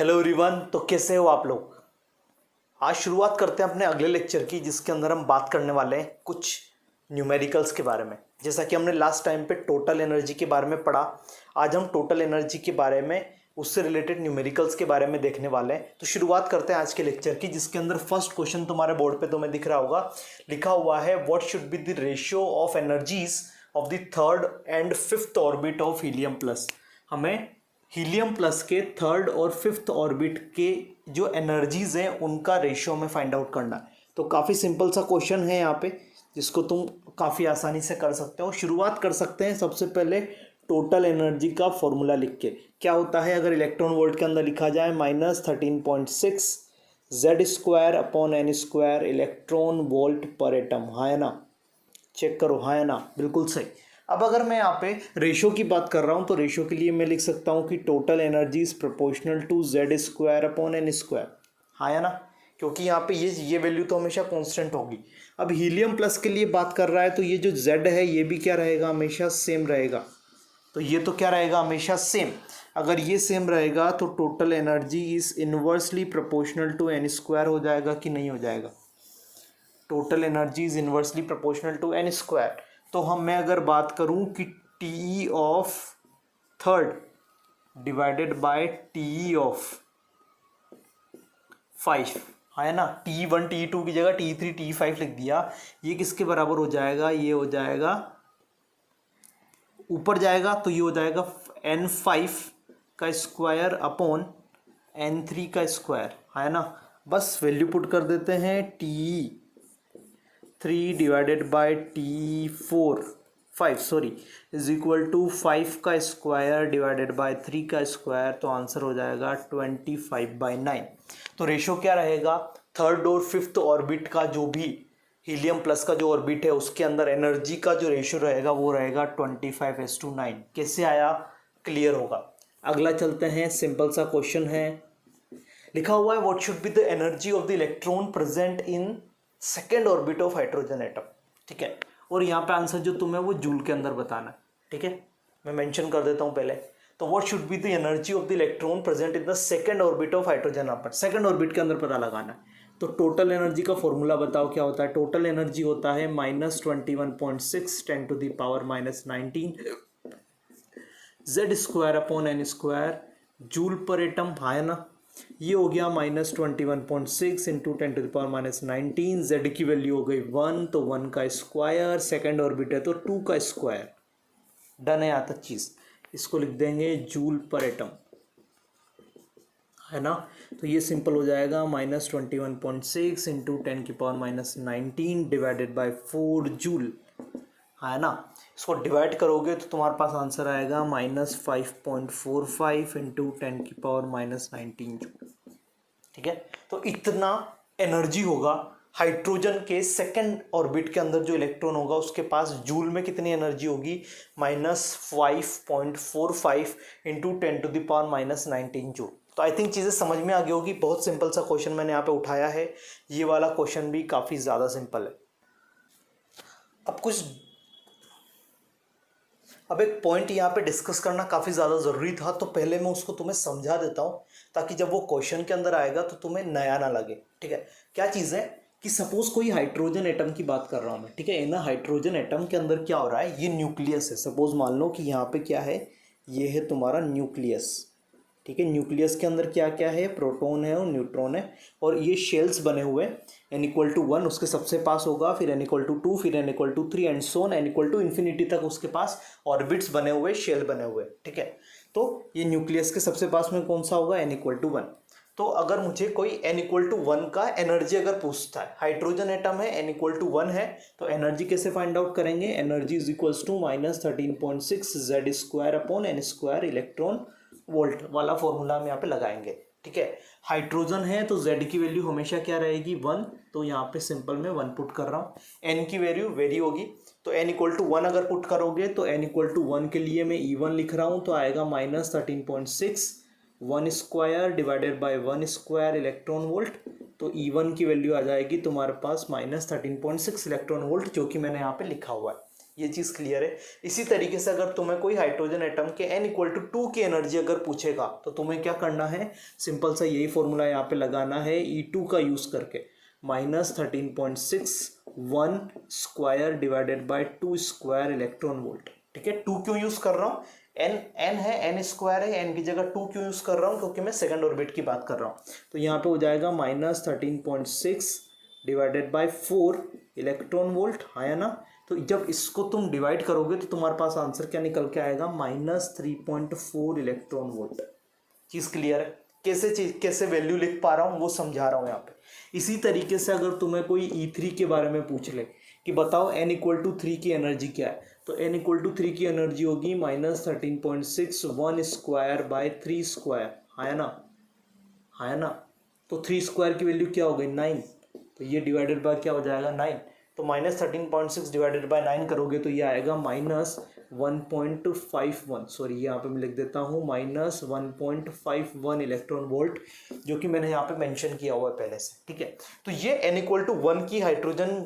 Hello everyone. तो कैसे हो आप लोग। आज शुरुआत करते हैं अपने अगले लेक्चर की, जिसके अंदर हम बात करने वाले हैं कुछ न्यूमेरिकल्स के बारे में। जैसा कि हमने लास्ट टाइम पे टोटल एनर्जी के बारे में पढ़ा, आज हम टोटल एनर्जी के बारे में उससे रिलेटेड न्यूमेरिकल्स के बारे में देखने वाले हैं। तो शुरुआत करते हैं आज के लेक्चर की, जिसके अंदर फर्स्ट क्वेश्चन तुम्हारे बोर्ड पे तुम्हें दिख रहा होगा, लिखा हुआ है what should be the ratio of energies of the third and fifth orbit of helium plus. हमें हीलियम प्लस के थर्ड और फिफ्थ ऑर्बिट के जो एनर्जीज हैं उनका रेशियो में फाइंड आउट करना है। तो काफ़ी सिंपल सा क्वेश्चन है यहाँ पे, जिसको तुम काफ़ी आसानी से कर सकते हो। शुरुआत कर सकते हैं सबसे पहले टोटल एनर्जी का फॉर्मूला लिख के। क्या होता है अगर इलेक्ट्रॉन वोल्ट के अंदर लिखा जाए -13.6 Z² upon n² electron volt पर एटम। हाँ है ना, चेक करो, हाँ है ना, बिल्कुल सही। अब अगर मैं यहाँ पे रेशो की बात कर रहा हूँ तो रेशो के लिए मैं लिख सकता हूँ कि total energy is proportional to Z² upon n²। हाँ है ना, क्योंकि यहाँ पे ये वैल्यू तो हमेशा कांस्टेंट होगी। अब हीलियम प्लस के लिए बात कर रहा है तो ये जो Z है ये भी क्या रहेगा, हमेशा सेम रहेगा। तो ये तो क्या रहेगा, हमेशा सेम। अगर ये सेम रहेगा तो total energy is inversely proportional to n² हो जाएगा कि नहीं हो जाएगा। Total energy is inversely proportional to n²। तो मैं अगर बात करूं कि TE of third divided by TE of 5, है ना, TE1 TE2 की जगह TE3 TE5 लिख दिया, ये किसके बराबर हो जाएगा, ये हो जाएगा, ऊपर जाएगा तो ये हो जाएगा n5 का स्क्वायर अपॉन n3 का स्क्वायर। है ना, बस वैल्यू पुट कर देते हैं, TE3 divided by TE5 is equal to 5 का स्क्वायर डिवाइडेड बाय 3 का स्क्वायर। तो आंसर हो जाएगा 25/9। तो रेशो क्या रहेगा, थर्ड और फिफ्थ ऑर्बिट का जो भी हीलियम प्लस का जो ऑर्बिट है उसके अंदर एनर्जी का जो रेशियो रहेगा वो रहेगा 25:9। कैसे आया, क्लियर होगा। अगला चलते हैं, सिंपल सा क्वेश्चन है, लिखा हुआ है what should be the energy of the electron present in second orbit of hydrogen atom. ठीक है, और यहाँ पे आंसर जो तुम्हें वो जूल के अंदर बताना है। ठीक है, मैं मेंशन कर देता हूँ पहले। तो what should be the energy of the electron present in the second orbit of hydrogen atom, second orbit के अंदर पता लगाना है। तो टोटल एनर्जी का फॉर्मूला बताओ क्या होता है। टोटल एनर्जी होता है -21.6 10⁻⁻19 Z² upon n² joule per atom. है ना, ये हो गया -21.6 इंटू 10⁻⁻19। Z की वैल्यू हो गई 1, तो 1 का स्क्वायर, सेकेंड ऑर्बिट है तो 2 का स्क्वायर। डन है यहाँ तक चीज, इसको लिख देंगे जूल पर एटम। है ना, तो ये सिंपल हो जाएगा -21.6 इंटू 10⁻⁻19 डिवाइडेड बाय 4 जूल। है ना, इसको डिवाइड करोगे तो तुम्हारे पास आंसर आएगा -5.45 इंटू 10⁻⁻19 जूल। ठीक है, तो इतना एनर्जी होगा हाइड्रोजन के सेकेंड ऑर्बिट के अंदर। जो इलेक्ट्रॉन होगा उसके पास जूल में कितनी एनर्जी होगी, -5.45 इंटू 10⁻⁻19 जूल। तो आई थिंक चीज़ें समझ में आ गई होगी। बहुत सिंपल सा क्वेश्चन मैंने यहाँ पे उठाया है, ये वाला क्वेश्चन भी काफ़ी ज़्यादा सिंपल है। अब एक पॉइंट यहाँ पे डिस्कस करना काफ़ी ज़्यादा ज़रूरी था, तो पहले मैं उसको तुम्हें समझा देता हूँ ताकि जब वो क्वेश्चन के अंदर आएगा तो तुम्हें नया ना लगे। ठीक है, क्या चीज़ है कि सपोज कोई हाइड्रोजन एटम की बात कर रहा हूँ मैं। ठीक है, इन हाइड्रोजन एटम के अंदर क्या हो रहा है, ये न्यूक्लियस है। सपोज मान लो कि यहाँ पे क्या है, ये है तुम्हारा न्यूक्लियस। ठीक है, न्यूक्लियस के अंदर क्या क्या है, प्रोटॉन है और न्यूट्रॉन है, और ये शेल्स बने हुए हैं। n=1 उसके सबसे पास होगा, फिर n=2, फिर n=3 एंड सो ऑन, n=इंफिनिटी तक उसके पास ऑर्बिट्स बने हुए, शेल बने हुए। ठीक है, तो ये न्यूक्लियस के सबसे पास में कौन सा होगा, n=1। तो अगर मुझे कोई n=1 का एनर्जी अगर पूछता है, हाइड्रोजन एटम है, n=1 है, तो एनर्जी कैसे फाइंड आउट करेंगे, energy is equals to -13.6 Z² upon n² electron volt वाला फॉर्मूला हम यहाँ पे लगाएंगे। ठीक है, हाइड्रोजन है तो Z की वैल्यू हमेशा क्या रहेगी, 1। तो यहाँ पे सिंपल में 1 पुट कर रहा हूँ। n की वैल्यू वेरी होगी, तो n=1 अगर पुट करोगे तो n=1 के लिए मैं E1 लिख रहा हूँ, तो आएगा -13.6 1² डिवाइडेड बाय 1² इलेक्ट्रॉन वोल्ट। तो E1 की वैल्यू आ जाएगी तुम्हारे पास -13.6 इलेक्ट्रॉन वोल्ट, जो कि मैंने यहाँ पे लिखा हुआ है। ये चीज़ क्लियर है। इसी तरीके से अगर तुम्हें कोई हाइड्रोजन एटम के n=2 की एनर्जी अगर पूछेगा तो तुम्हें क्या करना है, सिंपल सा यही फॉर्मूला यहाँ पे लगाना है E2 का यूज़ करके, -13.61 square divided bye 2 square electron volt. ठीक है, 2 क्यों यूज़ कर रहा हूँ, n है, n स्क्वायर है, n की जगह 2 क्यों यूज़ कर रहा हूँ, क्योंकि मैं सेकंड ऑर्बिट की बात कर रहा हूँ। तो यहाँ पे हो जाएगा -13.6 डिवाइडेड बाय 4 इलेक्ट्रॉन वोल्ट, है ना। तो जब इसको तुम डिवाइड करोगे तो तुम्हारे पास आंसर क्या निकल के आएगा, -3.4 इलेक्ट्रॉन वोल्ट। चीज़ क्लियर है, कैसे वैल्यू लिख पा रहा हूँ वो समझा रहा हूँ यहाँ पे। इसी तरीके से अगर तुम्हें कोई E3 के बारे में पूछ ले कि बताओ n=3 की एनर्जी क्या है, तो n=3 की एनर्जी होगी -13.61 स्क्वायर बाय 3 स्क्वायर, है ना, है ना। तो 3 स्क्वायर की वैल्यू क्या हो गई, 9, तो ये डिवाइडेड बाय क्या हो जाएगा, 9। तो -13.6 डिवाइडेड बाय 9 करोगे तो ये आएगा -1.51, सॉरी यहाँ पे मैं लिख देता हूँ -1.51 इलेक्ट्रॉन वोल्ट, जो कि मैंने यहाँ पे मेंशन किया हुआ है पहले से। ठीक है, तो ये n=1 की हाइड्रोजन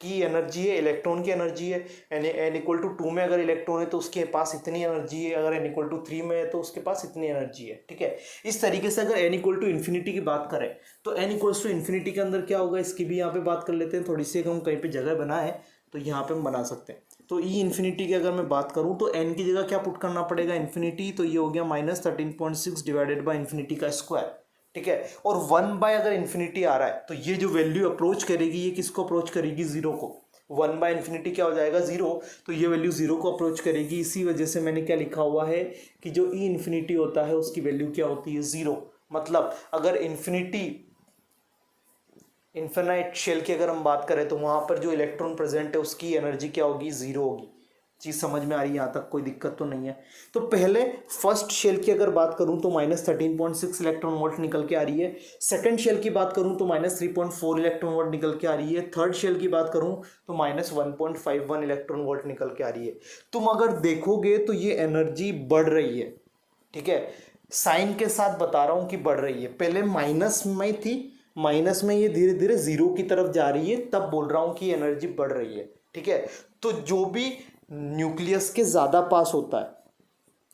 की एनर्जी है, इलेक्ट्रॉन की एनर्जी है। n=2 में अगर इलेक्ट्रॉन है तो उसके पास इतनी एनर्जी है, अगर n=3 में है तो उसके पास इतनी एनर्जी है। ठीक है, इस तरीके से अगर n=∞ की बात करें तो n=∞ के अंदर क्या होगा, इसकी भी यहाँ पे बात कर लेते हैं थोड़ी सी। हम कहीं पे जगह बनाए तो यहाँ पे हम बना सकते हैं। तो E∞ की अगर मैं बात करूँ तो n की जगह क्या पुट करना पड़ेगा, इन्फिनिटी, तो ये हो गया -13.6 डिवाइडेड बाय इन्फिनिटी का स्क्वायर। ठीक है, और 1 बाय अगर इन्फिनिटी आ रहा है तो ये जो वैल्यू अप्रोच करेगी ये किसको अप्रोच करेगी, 0 को। 1 बाय इन्फिनिटी क्या हो जाएगा, 0, तो ये वैल्यू 0 को अप्रोच करेगी। इसी वजह से मैंने क्या लिखा हुआ है कि जो E∞ होता है उसकी वैल्यू क्या होती है, 0। मतलब अगर इन्फिनाइट शेल की अगर हम बात करें तो वहां पर जो इलेक्ट्रॉन प्रेजेंट है उसकी एनर्जी क्या होगी, 0 होगी। चीज़ समझ में आ रही है, यहाँ तक कोई दिक्कत तो नहीं है। तो पहले फर्स्ट शेल की अगर बात करूँ तो -13.6 इलेक्ट्रॉन वोल्ट निकल के आ रही है। सेकंड शेल की बात करूँ तो -3.4 इलेक्ट्रॉन वोल्ट निकल के आ रही है। थर्ड शेल की बात करूँ तो -1.51 इलेक्ट्रॉन वोल्ट निकल के आ रही है। तुम अगर देखोगे तो ये एनर्जी बढ़ रही है। ठीक है, साइन के साथ बता रहा हूँ कि बढ़ रही है। पहले माइनस में थी, माइनस में ये धीरे धीरे 0 की तरफ जा रही है, तब बोल रहा हूँ कि एनर्जी बढ़ रही है। ठीक है, तो जो भी न्यूक्लियस के ज़्यादा पास होता है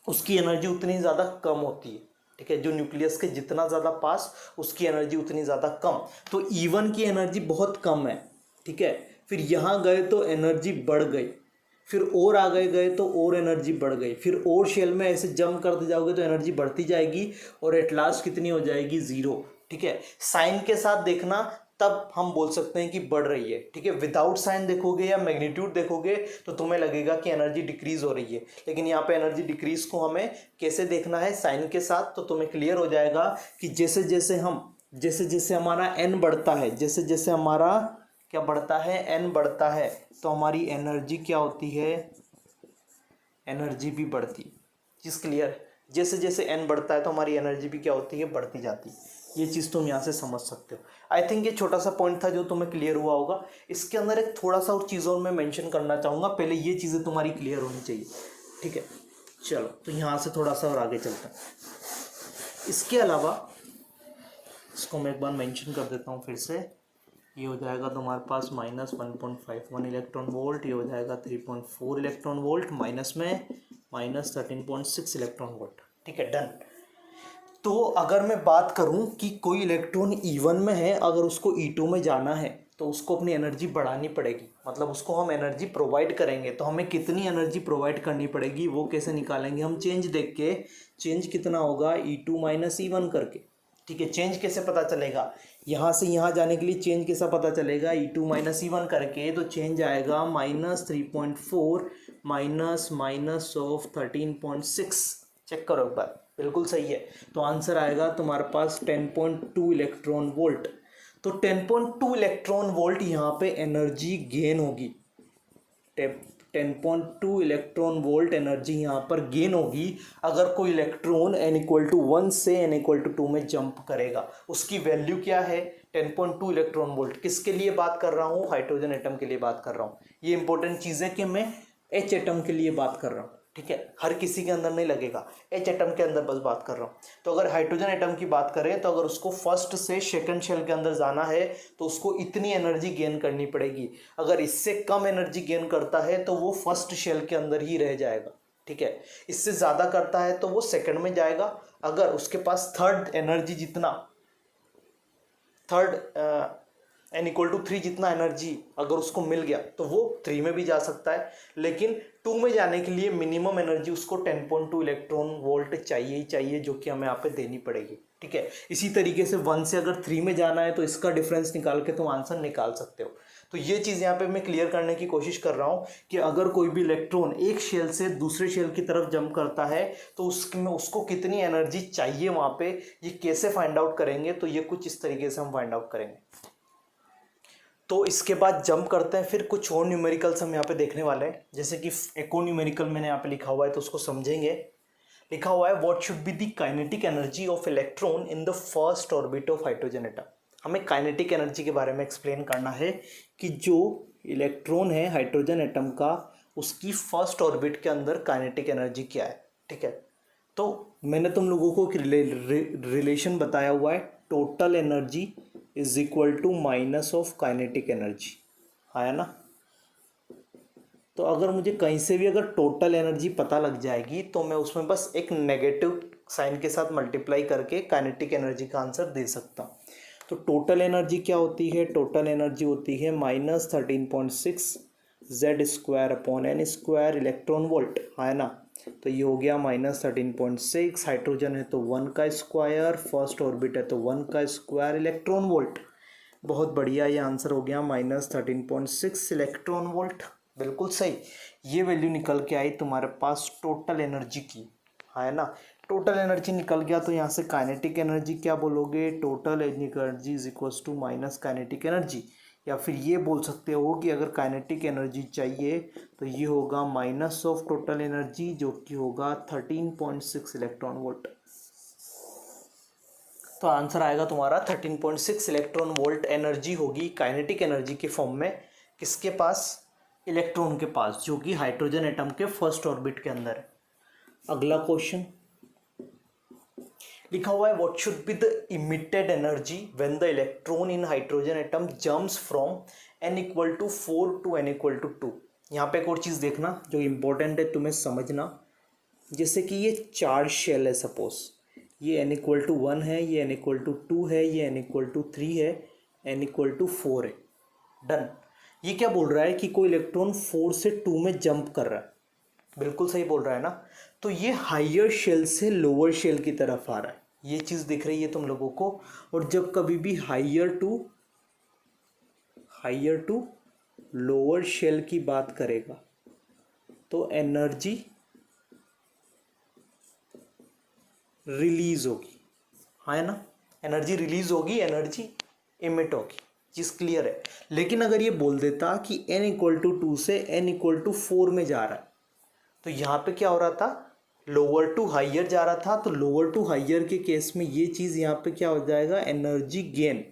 उसकी एनर्जी उतनी ज़्यादा कम होती है। ठीक है, जो न्यूक्लियस के जितना ज़्यादा पास उसकी एनर्जी उतनी ज़्यादा कम। तो E1 की एनर्जी बहुत कम है। ठीक है, फिर यहाँ गए तो एनर्जी बढ़ गई, फिर और आगे गए तो और एनर्जी बढ़ गई, फिर और शेल में ऐसे जंप करते जाओगे तो एनर्जी बढ़ती जाएगी और एट लास्ट कितनी हो जाएगी, 0। ठीक है, साइन के साथ देखना तब हम बोल सकते हैं कि बढ़ रही है। ठीक है, विदाउट साइन देखोगे या मैग्नीट्यूड देखोगे तो तुम्हें लगेगा कि एनर्जी डिक्रीज हो रही है, लेकिन यहाँ पे एनर्जी डिक्रीज को हमें कैसे देखना है, साइन के साथ। तो तुम्हें क्लियर हो जाएगा कि जैसे जैसे हमारा n बढ़ता है, जैसे जैसे हमारा क्या बढ़ता है, n बढ़ता है, तो हमारी एनर्जी क्या होती है, एनर्जी भी बढ़ती। चीज़ क्लियर, जैसे जैसे n बढ़ता है तो हमारी एनर्जी भी क्या होती है, बढ़ती जाती है। ये चीज़ तुम यहाँ से समझ सकते हो। आई थिंक ये छोटा सा पॉइंट था जो तुम्हें क्लियर हुआ होगा। इसके अंदर एक थोड़ा सा और चीज़ों में मेंशन करना चाहूँगा, पहले ये चीज़ें तुम्हारी क्लियर होनी चाहिए। ठीक है, चलो तो यहाँ से थोड़ा सा और आगे चलते हैं। इसके अलावा इसको मैं एक बार मेंशन कर देता हूँ फिर से। ये हो जाएगा तुम्हारे पास -1.51 इलेक्ट्रॉन वोल्ट, ये हो जाएगा 3.4 इलेक्ट्रॉन वोल्ट, माइनस में -13.6 इलेक्ट्रॉन वोल्ट। ठीक है, डन। तो अगर मैं बात करूं कि कोई इलेक्ट्रॉन E1 में है, अगर उसको E2 में जाना है तो उसको अपनी एनर्जी बढ़ानी पड़ेगी, मतलब उसको हम एनर्जी प्रोवाइड करेंगे। तो हमें कितनी एनर्जी प्रोवाइड करनी पड़ेगी वो कैसे निकालेंगे हम, चेंज देख के। चेंज कितना होगा, E2 - E1 करके। ठीक है, चेंज कैसे पता चलेगा, यहाँ से यहाँ जाने के लिए चेंज कैसा पता चलेगा, E2 - E1 करके। तो चेंज आएगा -3.4 -13.6। चेक करो एक बार, बिल्कुल सही है। तो आंसर आएगा तुम्हारे पास 10.2 इलेक्ट्रॉन वोल्ट। तो 10.2 इलेक्ट्रॉन वोल्ट यहाँ पे एनर्जी गेन होगी। 10.2 इलेक्ट्रॉन वोल्ट एनर्जी यहाँ पर गेन होगी अगर कोई इलेक्ट्रॉन n=1 से n=2 में जंप करेगा। उसकी वैल्यू क्या है, 10.2 इलेक्ट्रॉन वोल्ट। किसके लिए बात कर रहा हूँ, हाइड्रोजन एटम के लिए बात कर रहा हूँ। ये इंपॉर्टेंट चीज़ है कि मैं H एटम के लिए बात कर रहा हूँ। ठीक है, हर किसी के अंदर नहीं लगेगा, एच एटम के अंदर बस बात कर रहा हूँ। तो अगर हाइड्रोजन एटम की बात करें तो अगर उसको फर्स्ट से सेकंड शेल के अंदर जाना है तो उसको इतनी एनर्जी गेन करनी पड़ेगी। अगर इससे कम एनर्जी गेन करता है तो वो फर्स्ट शेल के अंदर ही रह जाएगा। ठीक है, इससे ज़्यादा करता है तो वो सेकंड में जाएगा। अगर उसके पास थर्ड एनर्जी जितना, थर्ड n=3 जितना एनर्जी अगर उसको मिल गया तो वो 3 में भी जा सकता है। लेकिन 2 में जाने के लिए मिनिमम एनर्जी उसको 10.2 इलेक्ट्रॉन वोल्ट चाहिए ही चाहिए, जो कि हमें यहाँ पे देनी पड़ेगी। ठीक है, इसी तरीके से 1 से अगर 3 में जाना है तो इसका डिफरेंस निकाल के तुम आंसर निकाल सकते हो। तो ये चीज़ यहाँ पे मैं क्लियर करने की कोशिश कर रहा हूँ कि अगर कोई भी इलेक्ट्रॉन एक शेल से दूसरे शेल की तरफ जंप करता है तो उसमें उसको कितनी एनर्जी चाहिए वहाँ पे, ये कैसे फाइंड आउट करेंगे, तो ये कुछ इस तरीके से हम फाइंड आउट करेंगे। तो इसके बाद जंप करते हैं, फिर कुछ और न्यूमेरिकल्स हम यहाँ पे देखने वाले हैं। जैसे कि एक और न्यूमेरिकल मैंने यहाँ पे लिखा हुआ है तो उसको समझेंगे। लिखा हुआ है what should be the kinetic energy of electron in the first orbit of hydrogen atom. हमें काइनेटिक एनर्जी के बारे में एक्सप्लेन करना है कि जो इलेक्ट्रॉन है हाइड्रोजन एटम का, उसकी फर्स्ट ऑर्बिट के अंदर काइनेटिक एनर्जी क्या है। ठीक है, तो मैंने तुम लोगों को एक रिलेशन बताया हुआ है, total energy is equal to minus of kinetic energy, आया ना। तो अगर मुझे कहीं से भी अगर टोटल एनर्जी पता लग जाएगी तो मैं उसमें बस एक नेगेटिव साइन के साथ मल्टीप्लाई करके काइनेटिक एनर्जी का आंसर दे सकता हूँ। तो टोटल एनर्जी क्या होती है, टोटल एनर्जी होती है -13.6 Z²/n² इलेक्ट्रॉन वोल्ट, है ना। तो ये हो गया -13.6, हाइड्रोजन है तो 1 का स्क्वायर, फर्स्ट ऑर्बिट है तो 1 का स्क्वायर इलेक्ट्रॉन वोल्ट। बहुत बढ़िया, ये आंसर हो गया -13.6 इलेक्ट्रॉन वोल्ट, बिल्कुल सही। ये वैल्यू निकल के आई तुम्हारे पास टोटल एनर्जी की, है ना। टोटल एनर्जी निकल गया तो यहाँ से काइनेटिक एनर्जी क्या बोलोगे, total energy is equals to minus kinetic energy. या फिर ये बोल सकते हो कि अगर काइनेटिक एनर्जी चाहिए तो ये होगा माइनस ऑफ टोटल एनर्जी, जो कि होगा 13.6 इलेक्ट्रॉन वोल्ट। तो आंसर आएगा तुम्हारा 13.6 इलेक्ट्रॉन वोल्ट एनर्जी होगी काइनेटिक एनर्जी के फॉर्म में, किसके पास, इलेक्ट्रॉन के पास, जो कि हाइड्रोजन एटम के फर्स्ट ऑर्बिट के अंदर है। अगला क्वेश्चन लिखा हुआ है what should be the emitted energy when the electron in hydrogen atom jumps from n=4 to n=2। यहाँ पे एक और चीज़ देखना जो इम्पोर्टेंट है तुम्हें समझना। जैसे कि ये 4 शेल है, सपोज ये n=1 है, ये n=2 है, ये n=3 है, n=4 है, डन। ये क्या बोल रहा है कि कोई इलेक्ट्रॉन 4 से 2 में जंप कर रहा है, बिल्कुल सही बोल रहा है ना। तो ये हायर शेल से लोअर शेल की तरफ आ रहा है, ये चीज़ दिख रही है तुम लोगों को। और जब कभी भी हायर टू लोअर शेल की बात करेगा तो एनर्जी रिलीज होगी, है ना। एनर्जी रिलीज होगी, एनर्जी इमिट होगी, चीज़ क्लियर है। लेकिन अगर ये बोल देता कि n=2 से n=4 में जा रहा है तो यहाँ पे क्या हो रहा था, लोअर टू हाइयर जा रहा था। तो लोअर टू हाइयर के केस में ये चीज़ यहाँ पे क्या हो जाएगा, एनर्जी गेन।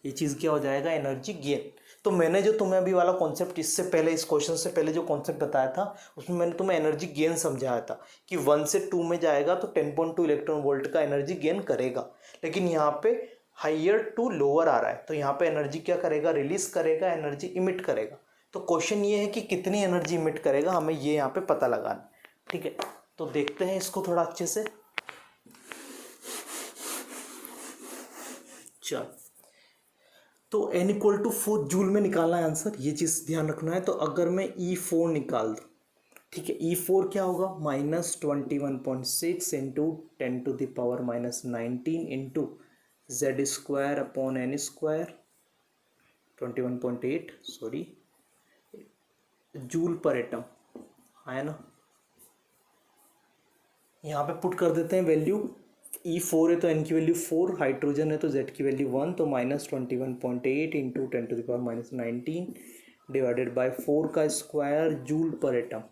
ये चीज़ क्या हो जाएगा, एनर्जी गेन। तो मैंने जो तुम्हें अभी वाला कॉन्सेप्ट, इससे पहले इस क्वेश्चन से पहले जो कॉन्सेप्ट बताया था उसमें मैंने तुम्हें एनर्जी गेन समझाया था कि 1 से 2 में जाएगा तो 10.2 इलेक्ट्रॉन वोल्ट का एनर्जी गेन करेगा। लेकिन यहाँ पे हाइयर टू लोअर आ रहा है तो यहाँ पे एनर्जी क्या करेगा, रिलीज करेगा, एनर्जी इमिट करेगा। तो क्वेश्चन ये है कि कितनी एनर्जी इमिट करेगा, हमें ये यहाँ पे पता लगाना। ठीक है, तो देखते हैं इसको थोड़ा अच्छे से। चल, तो n=4 जूल में निकालना है आंसर, ये चीज़ ध्यान रखना है। तो अगर मैं E4 निकाल दूँ, ठीक है, E4 क्या होगा, -21.6 into 10⁻⁻19 into Z²/n², 21.8 sorry joule per atom, है ना। यहाँ पे पुट कर देते हैं वैल्यू। E4 है तो n की वैल्यू 4, हाइड्रोजन है तो Z की वैल्यू 1, तो -21.8 इंटू 10⁻⁻19 डिवाइडेड बाय 4 का स्क्वायर जूल पर एटम।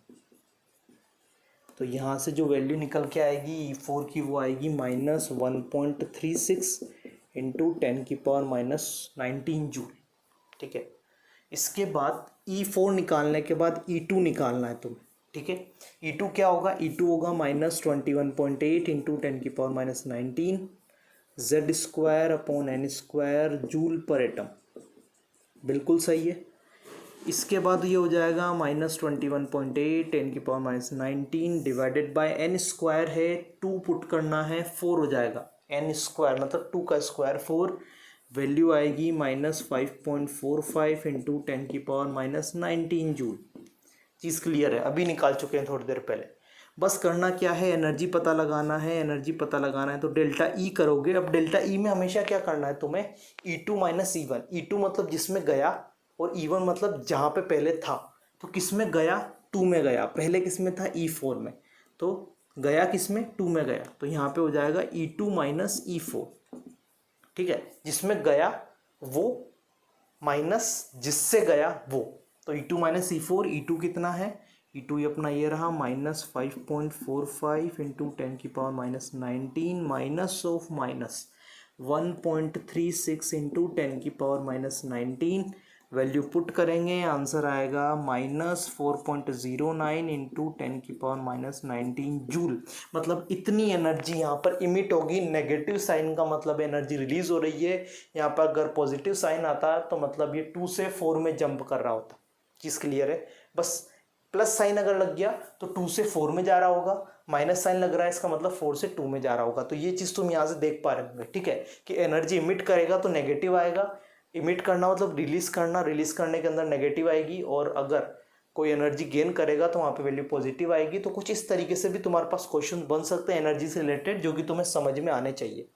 तो यहाँ से जो वैल्यू निकल के आएगी E4 की वो आएगी -1.36 इंटू 10⁻⁻19 जूल। ठीक है, इसके बाद E4 निकालने के बाद E2 निकालना है तुम्हें। ठीक है। E2 क्या होगा, E2 होगा -21.8 into 10⁻⁹ Z square upon N square joule per atom, बिल्कुल सही है। इसके बाद ये हो जाएगा -21.8 10⁻⁹ डिवाइडेड बाय एन स्क्वायर है, 2 पुट करना है 4 हो जाएगा, एन स्क्वायर मतलब 2 का स्क्वायर 4, वैल्यू आएगी -5.45 इंटू 10⁻⁹ जूल। चीज़ क्लियर है, अभी निकाल चुके हैं थोड़ी देर पहले। बस करना क्या है, एनर्जी पता लगाना है, एनर्जी पता लगाना है तो डेल्टा ई करोगे। अब डेल्टा ई में हमेशा क्या करना है तुम्हें, E2 माइनस E1, E2 मतलब जिसमें गया और E1 मतलब जहाँ पे पहले था, तो किस में गया, 2 में गया, पहले किस में था E4 में, तो गया किस में, 2 में गया, तो यहाँ पे हो जाएगा E2 माइनस E4, ठीक है। जिसमें गया वो माइनस जिससे गया वो, तो E2 माइनस E4, E2 कितना है, E2 अपना ये रहा -5.45 into 10⁻⁹ minus of minus 1.36 into 10⁻⁹, value put करेंगे, आंसर आएगा -4.09 इंटू 10⁻⁹ जूल। मतलब इतनी एनर्जी यहाँ पर इमिट होगी। नेगेटिव साइन का मतलब एनर्जी रिलीज हो रही है, यहाँ पर अगर पॉजिटिव साइन आता तो मतलब ये 2 से 4 में जंप कर रहा होता। चीज़ क्लियर है। बस प्लस साइन अगर लग गया तो 2 से 4 में जा रहा होगा, माइनस साइन लग रहा है इसका मतलब 4 से 2 में जा रहा होगा। तो ये चीज़ तुम यहाँ से देख पा रहे होंगे, ठीक है, कि एनर्जी इमिट करेगा तो नेगेटिव आएगा, इमिट करना मतलब रिलीज करना, रिलीज करने के अंदर नेगेटिव आएगी, और अगर कोई एनर्जी गेन करेगा तो वहाँ पे वैल्यू पॉजिटिव आएगी। तो कुछ इस तरीके से भी तुम्हारे पास क्वेश्चन बन सकते हैं एनर्जी से रिलेटेड, जो कि तुम्हें समझ में आने चाहिए।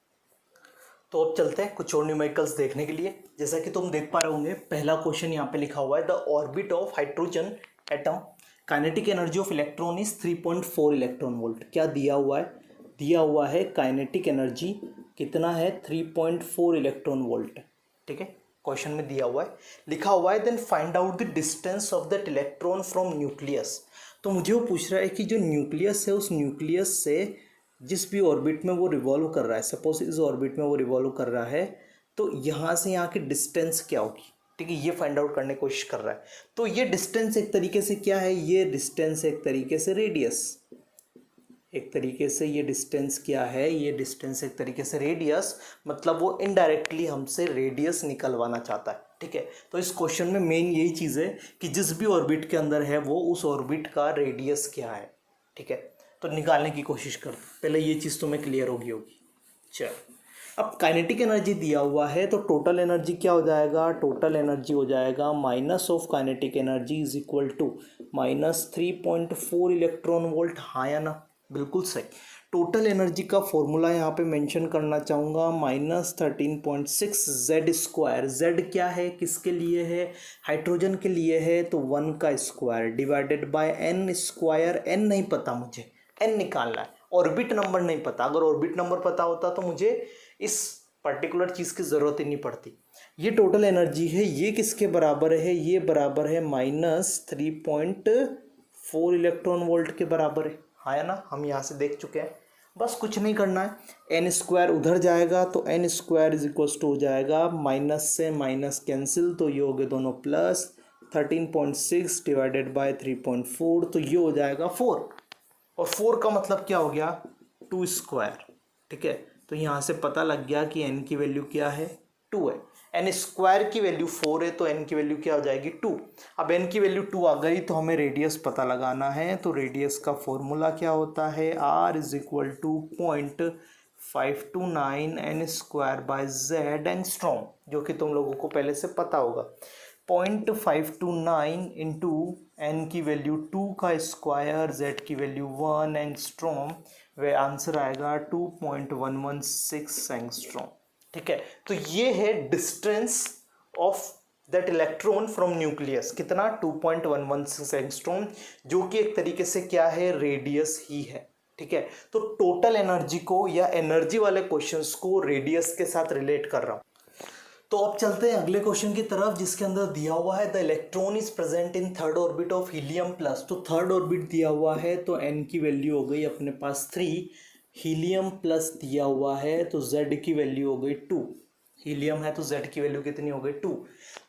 तो अब चलते हैं कुछ और न्यूमेरिकल्स देखने के लिए। जैसा कि तुम देख पा रहे होंगे, पहला क्वेश्चन यहाँ पे लिखा हुआ है, the orbit of hydrogen atom kinetic energy of electron is 3.4 electron volt. क्या दिया हुआ है, दिया हुआ है काइनेटिक एनर्जी कितना है, 3.4 इलेक्ट्रॉन वोल्ट, ठीक है, क्वेश्चन में दिया हुआ है, लिखा हुआ है then find out the distance of that electron from nucleus. तो मुझे वो पूछ रहा है कि जो न्यूक्लियस है, उस न्यूक्लियस से जिस भी ऑर्बिट में वो रिवॉल्व कर रहा है, सपोज इस ऑर्बिट में वो रिवॉल्व कर रहा है, तो यहाँ से यहाँ की डिस्टेंस क्या होगी, ठीक है, ये फाइंड आउट करने की कोशिश कर रहा है। तो ये डिस्टेंस एक तरीके से क्या है, ये डिस्टेंस एक तरीके से रेडियस, एक तरीके से ये डिस्टेंस क्या है, ये डिस्टेंस एक तरीके से रेडियस, मतलब वो इनडायरेक्टली हमसे रेडियस निकलवाना चाहता है, ठीक है। तो इस क्वेश्चन में मेन यही चीज़ है कि जिस भी ऑर्बिट के अंदर है वो उस ऑर्बिट का रेडियस क्या है, ठीक है, तो निकालने की कोशिश कर, पहले ये चीज़ तुम्हें क्लियर होगी। चल, अब काइनेटिक एनर्जी दिया हुआ है तो टोटल एनर्जी क्या हो जाएगा, टोटल एनर्जी हो जाएगा minus of kinetic energy is equal to -3.4 electron volt, हाँ या ना, बिल्कुल सही। टोटल एनर्जी का फॉर्मूला यहाँ पे मेंशन करना चाहूँगा, -13.6 जेड स्क्वायर, जेड क्या है, किसके लिए है, हाइड्रोजन के लिए है, तो 1 का square divided by N square, N नहीं पता मुझे, एन निकालना है, ऑर्बिट नंबर नहीं पता। अगर ऑर्बिट नंबर पता होता तो मुझे इस पर्टिकुलर चीज़ की ज़रूरत ही नहीं पड़ती। ये टोटल एनर्जी है, ये किसके बराबर है, ये बराबर है -3.4 इलेक्ट्रॉन वोल्ट के बराबर है, हाँ या ना, हम यहाँ से देख चुके हैं। बस कुछ नहीं करना है, एन स्क्वायर उधर जाएगा तो N square is equal to हो जाएगा, माइनस से माइनस कैंसिल, तो ये हो गए दोनों प्लस, 13.6 डिवाइडेड बाय 3.4, तो ये हो जाएगा 4, और 4 का मतलब क्या हो गया, 2 स्क्वायर, ठीक है। तो यहाँ से पता लग गया कि n की वैल्यू क्या है, 2 है, n स्क्वायर की वैल्यू 4 है, तो n की वैल्यू क्या हो जाएगी, 2। अब n की वैल्यू 2 आ गई तो हमें रेडियस पता लगाना है, तो रेडियस का फॉर्मूला क्या होता है, r is equal to 0.529 n square by Z angstrom, जो कि तुम लोगों को पहले से पता होगा। 0.529 इंटू एन की वैल्यू 2 का स्क्वायर, जेड की वैल्यू 1 एंगस्ट्रॉम, वे आंसर आएगा 2.116 एंगस्ट्रॉम, ठीक है। तो ये है distance of that electron from nucleus, कितना, 2.116 एंगस्ट्रॉम, जो कि एक तरीके से क्या है, रेडियस ही है, ठीक है। तो टोटल एनर्जी को या एनर्जी वाले क्वेश्चंस को रेडियस के साथ रिलेट कर रहा हूँ। तो अब चलते हैं अगले क्वेश्चन की तरफ, जिसके अंदर दिया हुआ है the electron is present in third orbit of helium plus. तो थर्ड ऑर्बिट दिया हुआ है तो n की वैल्यू हो गई अपने पास 3, हीलियम प्लस दिया हुआ है तो z की वैल्यू हो गई 2, हीलियम है तो z की वैल्यू कितनी हो गई 2।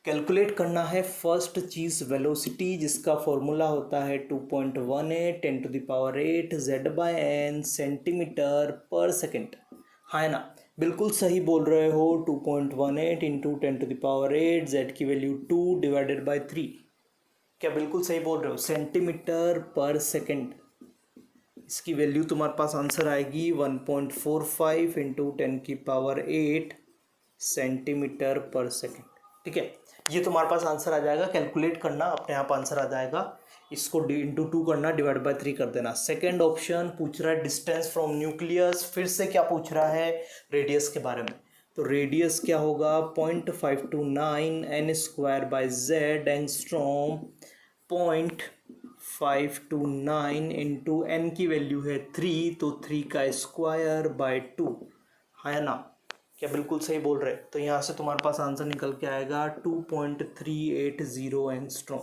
कैलकुलेट करना है फर्स्ट चीज़ वेलोसिटी, जिसका फॉर्मूला होता है 2.18 10⁸ z/n सेंटीमीटर पर सेकेंड। हाँ है ना, बिल्कुल सही बोल रहे हो। 2.18 इंटू 10⁸ z की वैल्यू 2 डिवाइडेड बाई 3। क्या बिल्कुल सही बोल रहे हो? सेंटीमीटर पर सेकेंड। इसकी वैल्यू तुम्हारे पास आंसर आएगी 1.45 इंटू 10⁸ सेंटीमीटर पर सेकेंड। ठीक है, ये तुम्हारे पास आंसर आ जाएगा। कैलकुलेट करना, अपने आप आंसर आ जाएगा। इसको इंटू 2 करना, डिवाइड बाय 3 कर देना। सेकेंड ऑप्शन पूछ रहा है डिस्टेंस फ्रॉम न्यूक्लियस। फिर से क्या पूछ रहा है? रेडियस के बारे में। तो रेडियस क्या होगा? 0.529 n² / एंगस्ट्रॉम। 0.529 इंटू एन की वैल्यू है 3, तो 3 का स्क्वायर बाय 2। है ना, क्या बिल्कुल सही बोल रहे? तो यहाँ से तुम्हारे पास आंसर निकल के आएगा 2.380 एंगस्ट्रॉम।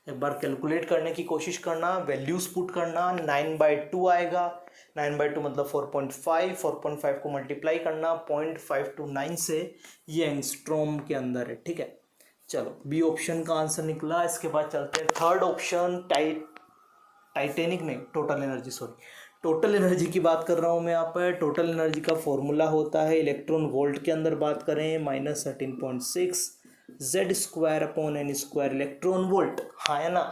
एक बार कैलकुलेट करने की कोशिश करना, वैल्यूज पुट करना। 9/2 आएगा। 9/2 मतलब 4.5। 4.5 को मल्टीप्लाई करना 0.529 से, ये एंगस्ट्रॉम के अंदर है। ठीक है, चलो बी ऑप्शन का आंसर निकला। इसके बाद चलते हैं थर्ड ऑप्शन, टाइटेनिक नहीं, total energy, sorry, total energy की बात कर रहा हूँ मैं यहाँ पर। टोटल एनर्जी का फॉर्मूला होता है, इलेक्ट्रॉन वोल्ट के अंदर बात करें, -13.6 z² / n² इलेक्ट्रॉन वोल्ट। हाँ है ना,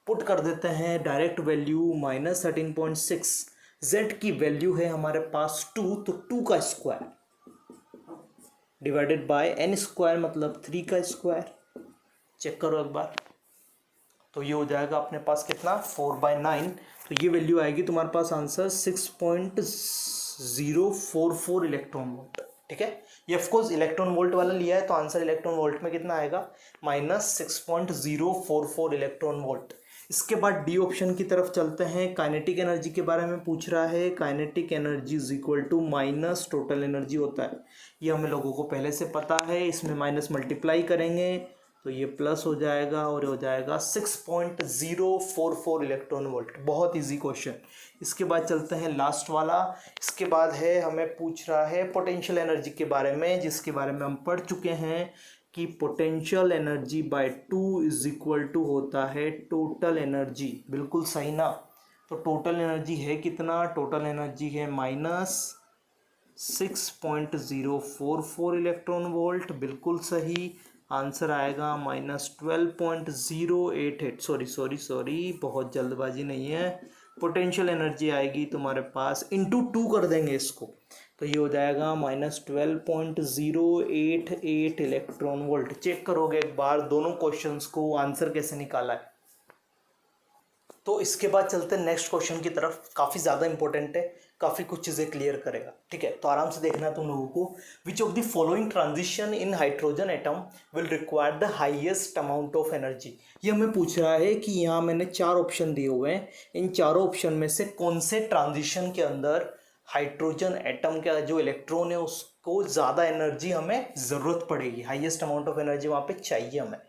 पुट कर देते हैं डायरेक्ट वैल्यू -13.6। z की वैल्यू है हमारे पास 2, तो 2 का स्क्वायर डिवाइडेड बाय n² मतलब 3 का स्क्वायर। चेक करो एक बार, तो ये हो जाएगा अपने पास कितना? 4/9। तो ये वैल्यू आएगी तुम्हारे पास आंसर 6.044 इलेक्ट्रॉन वोल्ट। ठीक है, ये ऑफकोर्स इलेक्ट्रॉन वोल्ट वाला लिया है, तो आंसर इलेक्ट्रॉन वोल्ट में कितना आएगा? -6.044 इलेक्ट्रॉन वोल्ट। इसके बाद डी ऑप्शन की तरफ चलते हैं। काइनेटिक एनर्जी के बारे में पूछ रहा है। Kinetic energy is equal to minus total energy होता है, ये हमें लोगों को पहले से पता है। इसमें माइनस मल्टीप्लाई करेंगे तो ये प्लस हो जाएगा और ये हो जाएगा 6.044 इलेक्ट्रॉन वोल्ट। बहुत इजी क्वेश्चन। इसके बाद चलते हैं लास्ट वाला। इसके बाद है, हमें पूछ रहा है पोटेंशियल एनर्जी के बारे में, जिसके बारे में हम पढ़ चुके हैं कि potential energy by 2 is equal to होता है टोटल एनर्जी। बिल्कुल सही ना। तो टोटल एनर्जी है कितना? टोटल एनर्जी है -6.044 इलेक्ट्रॉन वोल्ट। बिल्कुल सही आंसर आएगा -12.088। सॉरी, बहुत जल्दबाजी नहीं है। पोटेंशियल एनर्जी आएगी तुम्हारे पास, इंटू 2 कर देंगे इसको, तो ये हो जाएगा -12.088 इलेक्ट्रॉन वोल्ट। चेक करोगे एक बार दोनों क्वेश्चंस को, आंसर कैसे निकाला है। तो इसके बाद चलते हैं नेक्स्ट क्वेश्चन की तरफ। काफ़ी ज़्यादा इंपॉर्टेंट है, काफ़ी कुछ चीज़ें क्लियर करेगा। ठीक है, तो आराम से देखना है तुम लोगों को। Which of the following transition in hydrogen atom will require the highest amount of energy. ये हमें पूछ रहा है कि यहाँ मैंने 4 ऑप्शन दिए हुए हैं, इन चारों ऑप्शन में से कौन से ट्रांजिशन के अंदर हाइड्रोजन एटम का जो इलेक्ट्रॉन है उसको ज़्यादा एनर्जी हमें ज़रूरत पड़ेगी, हाईएस्ट अमाउंट ऑफ एनर्जी वहाँ पे चाहिए हमें।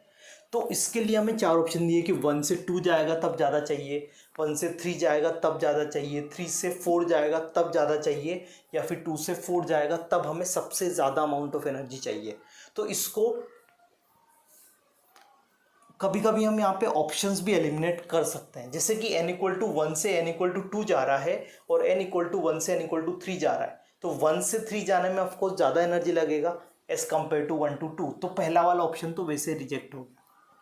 तो इसके लिए हमें 4 ऑप्शन दिए कि 1 से 2 जाएगा तब ज़्यादा चाहिए, 1 से 3 जाएगा तब ज़्यादा चाहिए, 3 से 4 जाएगा तब ज़्यादा चाहिए, या फिर 2 से 4 जाएगा तब हमें सबसे ज़्यादा अमाउंट ऑफ एनर्जी चाहिए। तो इसको कभी कभी हम यहाँ पे ऑप्शंस भी एलिमिनेट कर सकते हैं, जैसे कि n=1 से n=2 जा रहा है और n=1 से n=3 जा रहा है, तो 1 से 3 जाने में ऑफकोर्स ज़्यादा एनर्जी लगेगा एज कम्पेयर टू 1 to 2। तो पहला वाला ऑप्शन तो वैसे रिजेक्ट हो गया।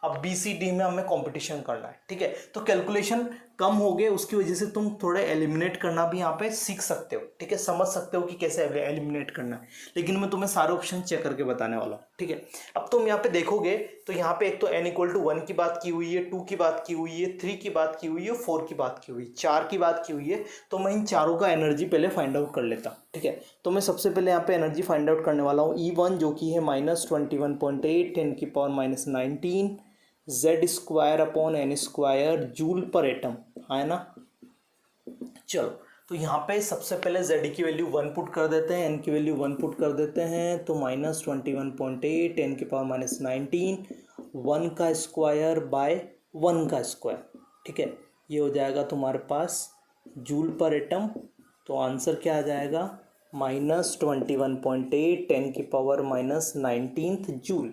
अब बी सी डी में हमें कंपटीशन करना है। ठीक है, तो कैलकुलेशन कम हो गए, उसकी वजह से तुम थोड़े एलिमिनेट करना भी यहाँ पे सीख सकते हो। ठीक है, समझ सकते हो कि कैसे एलिमिनेट करना है, लेकिन मैं तुम्हें सारे ऑप्शन चेक करके बताने वाला हूँ। ठीक है, अब तुम यहाँ पे देखोगे तो यहाँ पे एक तो n=1 की बात की हुई है, 2 की बात की हुई है, 3 की बात की हुई है, 4 की बात की हुई है, 4 की बात की हुई है। तो मैं इन चारों का एनर्जी पहले फाइंड आउट कर लेता। ठीक है, तो मैं सबसे पहले यहाँ पे एनर्जी फाइंड आउट करने वाला हूँ। E1 जो कि है -21.8 10⁻⁻19 z² / n² joule per atom, है ना। चलो, तो यहाँ पे सबसे पहले z की वैल्यू 1 पुट कर देते हैं, n की वैल्यू 1 पुट कर देते हैं, तो -21.8 10⁻⁻19 1 का स्क्वायर बाय 1 का स्क्वायर। ठीक है, ये हो जाएगा तुम्हारे पास जूल पर एटम। तो आंसर क्या आ जाएगा -21.8 10⁻⁻⁹ जूल।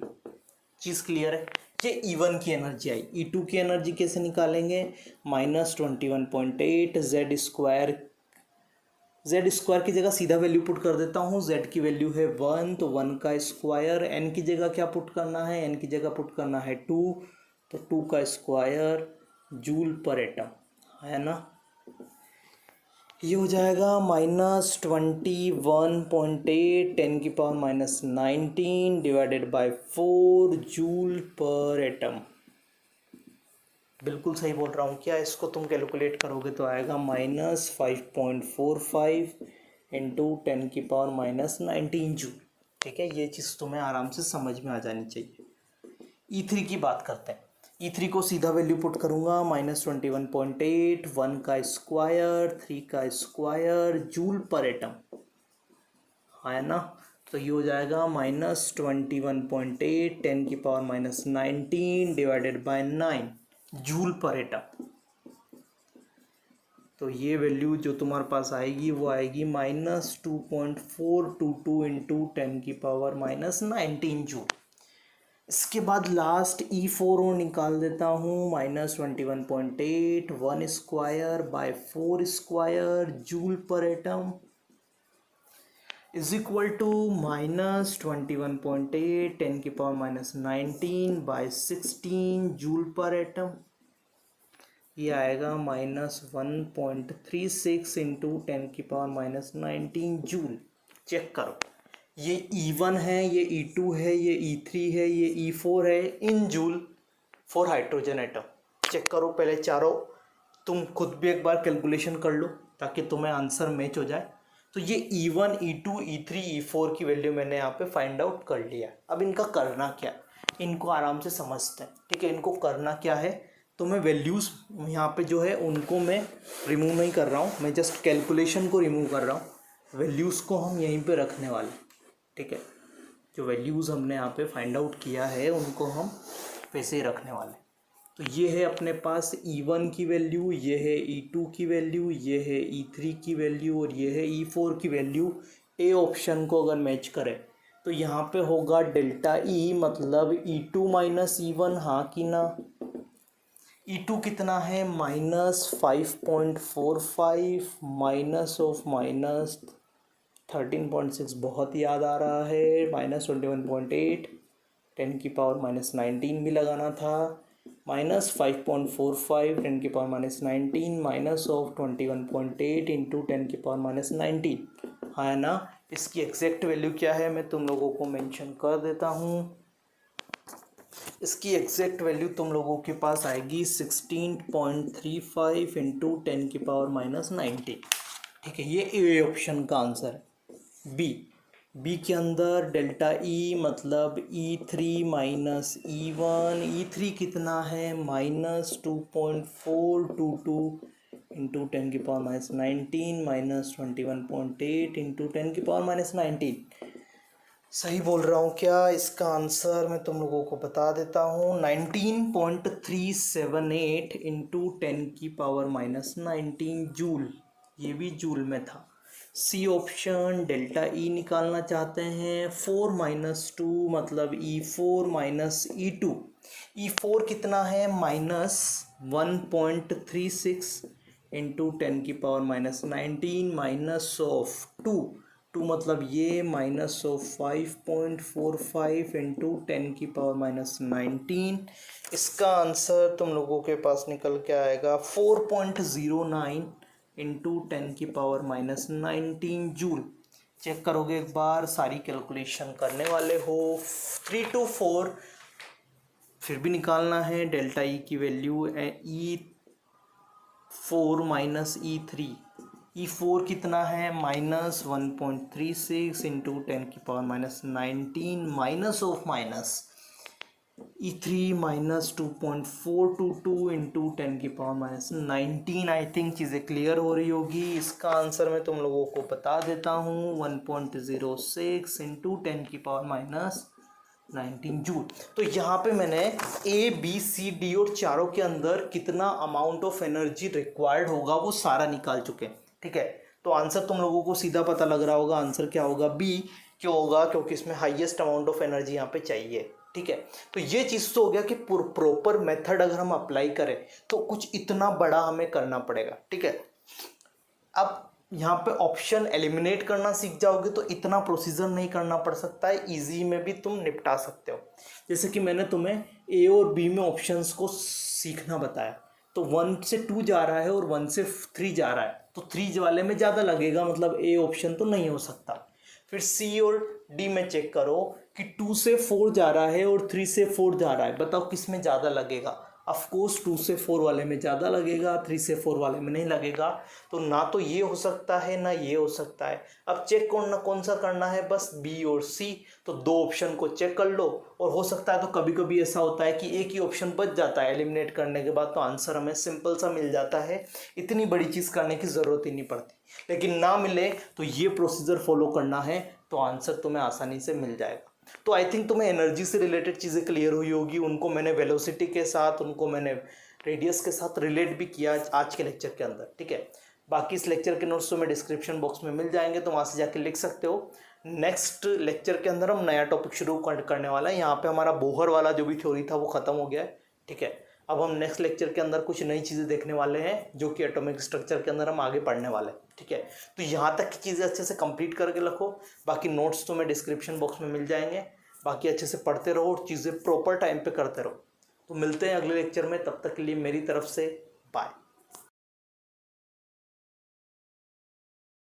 चीज़ क्लियर है। ये E1 की एनर्जी आई। E2 की एनर्जी कैसे निकालेंगे? -21.8 z² की जगह सीधा वैल्यू पुट कर देता हूँ। z की वैल्यू है 1, तो 1 का स्क्वायर। n की जगह क्या पुट करना है? n की जगह पुट करना है 2, तो 2 का स्क्वायर जूल पर एटम, है ना। ये हो जाएगा -21.8 10⁻⁻⁹ divided by 4 joule per atom. बिल्कुल सही बोल रहा हूँ क्या? इसको तुम कैलकुलेट करोगे तो आएगा -5.45 इंटू 10⁻⁻⁹ जूल। ठीक है, ये चीज़ तुम्हें आराम से समझ में आ जानी चाहिए। E3 की बात करते हैं। E3 को सीधा वैल्यू पुट करूँगा, -21.8 1 का स्क्वायर 3 का स्क्वायर जूल पर एटम, है ना। तो ये हो जाएगा -21.8 10⁻⁻⁹ divided by 9 joule per atom. तो ये वैल्यू जो तुम्हारे पास आएगी वो आएगी -2.422 इंटू 10⁻⁻⁹ जूल। इसके बाद लास्ट E4 और निकाल देता हूँ, -21.8 1 square by 4 square joule per atom is equal to -21.8 10⁻⁻⁹ by 16 joule per atom. ये आएगा -1.36 इंटू 10⁻⁻⁹ जूल। चेक करो, ये E1 है, ये E2 है, ये E3 है, ये E4 है in joule for hydrogen atom. Check करो पहले चारों, तुम खुद भी एक बार कैलकुलेशन कर लो ताकि तुम्हें आंसर मैच हो जाए। तो ये E1 E2 E3 E4 की वैल्यू मैंने यहाँ पे फाइंड आउट कर लिया। अब इनका करना क्या, इनको आराम से समझते हैं। ठीक है, इनको करना क्या है, तो मैं वैल्यूज़ यहाँ पे जो है उनको मैं रिमूव नहीं कर रहा हूँ, मैं जस्ट कैलकुलेशन को रिमूव कर रहा हूँ। वैल्यूज़ को हम यहीं पे रखने वाले। ठीक है, जो वैल्यूज़ हमने यहाँ पे फाइंड आउट किया है उनको हम वैसे ही रखने वाले। तो ये है अपने पास E1 की वैल्यू, ये है E2 की वैल्यू, ये है E3 की वैल्यू और ये है E4 की वैल्यू। ए ऑप्शन को अगर मैच करें तो यहाँ पे होगा डेल्टा E, मतलब E2 माइनस E1, हाँ कि ना। E2 कितना है? -5.45 -13.6, बहुत याद आ रहा है। -21.8 10⁻⁻⁹ भी लगाना था, -5.45 10⁻⁻⁹ -21.8 इंटू 10⁻⁻⁹, है ना। इसकी एग्जैक्ट वैल्यू क्या है मैं तुम लोगों को मेंशन कर देता हूँ। इसकी एग्जैक्ट वैल्यू तुम लोगों के पास आएगी 16.35 इंटू 10⁻⁻⁹। ठीक है, ये ए ऑप्शन का आंसर है। बी के अंदर डेल्टा ई मतलब E3 माइनस E1। E3 कितना है? -2.422 इंटू 10⁻⁻⁹ -21.8 इंटू 10⁻⁻⁹। सही बोल रहा हूँ क्या? इसका आंसर मैं तुम लोगों को बता देता हूँ, 19.378 इंटू 10⁻⁻⁹ जूल। ये भी जूल में था। सी ऑप्शन डेल्टा ई निकालना चाहते हैं, 4 - 2 मतलब E4 माइनस E2। E4 कितना है? -1.36 इंटू 10⁻⁻⁹ माइनस ऑफ 2 मतलब ये -5.45 इंटू 10⁻⁻⁹। इसका आंसर तुम लोगों के पास निकल के आएगा 4.09 इंटू 10⁻⁻⁹ जूल। चेक करोगे एक बार, सारी कैलकुलेशन करने वाले हो 3 to 4, फिर भी निकालना है डेल्टा ई की value. E4 minus E3, E4 कितना है? -1.36 into 10⁻⁻⁹ minus of minus E3 -2.422 into 10⁻⁻⁹। I think चीज़ें क्लियर हो रही होगी। इसका आंसर मैं तुम लोगों को बता देता हूँ, 1.06 इंटू 10⁻⁻⁹ जूल। तो यहाँ पे मैंने A B C D और चारों के अंदर कितना अमाउंट ऑफ एनर्जी रिक्वायर्ड होगा वो सारा निकाल चुके हैं। ठीक है, तो आंसर तुम लोगों को सीधा पता लग रहा होगा, आंसर क्या होगा, बी। क्यों होगा? क्योंकि इसमें हाईएस्ट अमाउंट ऑफ एनर्जी यहाँ पे चाहिए। ठीक है, तो ये चीज़ तो हो गया कि प्रॉपर मेथड अगर हम अप्लाई करें तो कुछ इतना बड़ा हमें करना पड़ेगा। ठीक है, अब यहाँ पे ऑप्शन एलिमिनेट करना सीख जाओगे तो इतना प्रोसीजर नहीं करना पड़ सकता है, इजी में भी तुम निपटा सकते हो। जैसे कि मैंने तुम्हें ए और बी में ऑप्शंस को सीखना बताया, तो 1 से 2 जा रहा है और 1 से 3 जा रहा है, तो 3 वाले में ज़्यादा लगेगा, मतलब ए ऑप्शन तो नहीं हो सकता। फिर सी और डी में चेक करो कि 2 से 4 जा रहा है और 3 से 4 जा रहा है, बताओ किस में ज़्यादा लगेगा? ऑफकोर्स 2 से 4 वाले में ज़्यादा लगेगा, 3 से 4 वाले में नहीं लगेगा। तो ना तो ये हो सकता है ना ये हो सकता है। अब चेक कौन सा करना है, बस बी और सी। तो 2 ऑप्शन को चेक कर लो, और हो सकता है तो कभी कभी ऐसा होता है कि एक ही ऑप्शन बच जाता है एलिमिनेट करने के बाद, तो आंसर हमें सिंपल सा मिल जाता है, इतनी बड़ी चीज़ करने की ज़रूरत ही नहीं पड़ती। लेकिन ना मिले तो ये प्रोसीजर फॉलो करना है, तो आंसर तुम्हें आसानी से मिल जाएगा। तो आई थिंक तुम्हें एनर्जी से रिलेटेड चीज़ें क्लियर हुई होगी, उनको मैंने वेलोसिटी के साथ, उनको मैंने रेडियस के साथ रिलेट भी किया आज के लेक्चर के अंदर। ठीक है, बाकी इस लेक्चर के नोट्स तुम्हें डिस्क्रिप्शन बॉक्स में मिल जाएंगे, तो वहाँ से जाके लिख सकते हो। नेक्स्ट लेक्चर के अंदर हम नया टॉपिक शुरू करने वाला है। यहाँ पे हमारा बोहर वाला जो भी थ्योरी था वो खत्म हो गया है। ठीक है, अब हम नेक्स्ट लेक्चर के अंदर कुछ नई चीज़ें देखने वाले हैं, जो कि एटॉमिक स्ट्रक्चर के अंदर हम आगे पढ़ने वाले हैं। ठीक है, तो यहाँ तक की चीज़ें अच्छे से कंप्लीट करके रखो, बाकी नोट्स तुम्हें डिस्क्रिप्शन बॉक्स में मिल जाएंगे। बाकी अच्छे से पढ़ते रहो और चीज़ें प्रॉपर टाइम पे करते रहो। तो मिलते हैं अगले लेक्चर में, तब तक के लिए मेरी तरफ से बाय।